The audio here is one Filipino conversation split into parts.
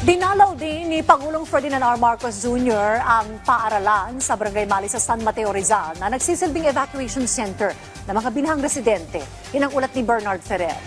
Dinalaw din ni Pangulong Ferdinand R. Marcos Jr. ang paaralan sa Barangay Mali sa San Mateo, Rizal na nagsisilbing evacuation center ng mga binahang residente. Yan ang ulat ni Bernard Ferrer.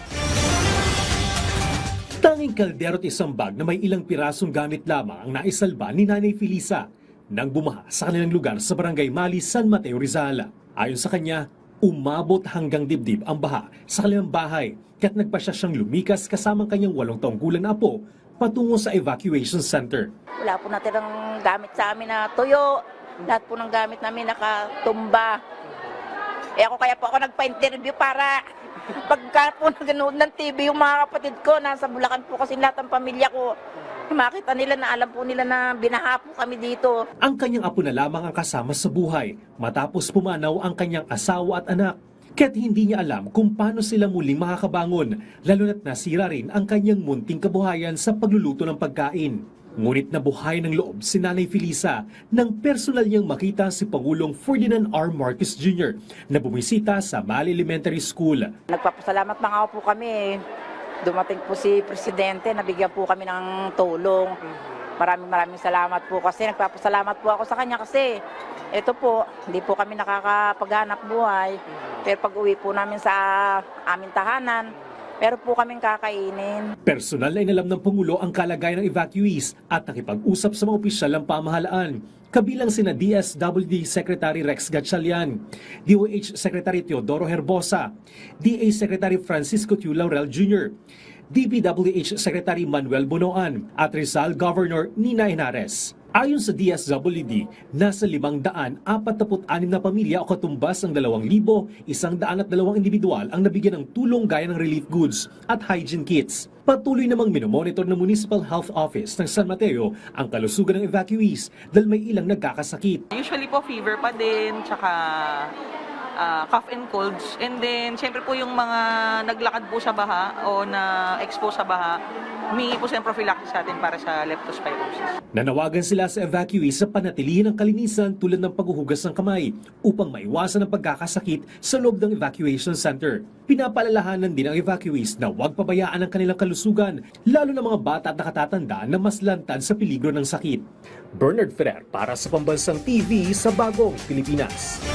Tanging kaldero at isang bag na may ilang pirasong gamit lamang ang naisalba ni Nanay Felisa nang bumaha sa kanilang lugar sa Barangay Mali, San Mateo, Rizal. Ayon sa kanya, umabot hanggang dibdib ang baha sa kanilang bahay kaya't nagpasya siyang lumikas kasamang kanyang 8 taong gulang na apo patungo sa evacuation center. Wala po natirang gamit sa amin na tuyo. Lahat po ng gamit namin nakatumba. Ako kaya po ako nagpa-interview para pagka po naganood ng TV yung mga kapatid ko, nasa Bulacan po kasi lahat ng pamilya ko. Makita nila na alam po nila na binaha po kami dito. Ang kanyang apo na lamang ang kasama sa buhay matapos pumanaw ang kanyang asawa at anak. Kaya't hindi niya alam kung paano sila muling makakabangon, lalo na't nasira rin ang kanyang munting kabuhayan sa pagluluto ng pagkain. Ngunit nabuhay ng loob si Nanay Felisa nang personal niyang makita si Pangulong Ferdinand R. Marcos Jr. na bumisita sa Mali Elementary School. Nagpapasalamat pa nga po kami. Dumating po si Presidente, nabigyan po kami ng tulong. Maraming salamat po kasi nagpapasalamat po ako sa kanya kasi ito po, hindi po kami nakakapaghanap buhay. Pero pag uwi po namin sa aming tahanan, pero po kaming kakainin. Personal na inalam ng Pangulo ang kalagayan ng evacuees at nakipag-usap sa mga opisyal ng pamahalaan. Kabilang sina DSWD Secretary Rex Gatchalian, DOH Secretary Teodoro Herbosa, DA Secretary Francisco Tiu Laurel Jr., DPWH Secretary Manuel Bunoan at Rizal Governor Nina Henares. Ayon sa DSWD, nasa 546 na pamilya o katumbas ng 2,102 individual ang nabigyan ng tulong gaya ng relief goods at hygiene kits. Patuloy namang minomonitor ng Municipal Health Office ng San Mateo ang kalusugan ng evacuees dahil may ilang nagkakasakit. Usually po fever pa din, tsaka cough and colds. And then, syempre po yung mga naglakad po sa baha o na-expose sa baha, humingi po siya ng prophylaxis sa atin para sa leptospirosis. Nanawagan sila sa evacuees sa panatilihin ng kalinisan tulad ng paghuhugas ng kamay upang maiwasan ang pagkakasakit sa loob ng evacuation center. Pinapaalalahanan din ang evacuees na huwag pabayaan ang kanilang kalusugan, lalo na mga bata at nakatatanda na mas lantad sa peligro ng sakit. Bernard Ferrer para sa Pambansang TV sa Bagong Pilipinas.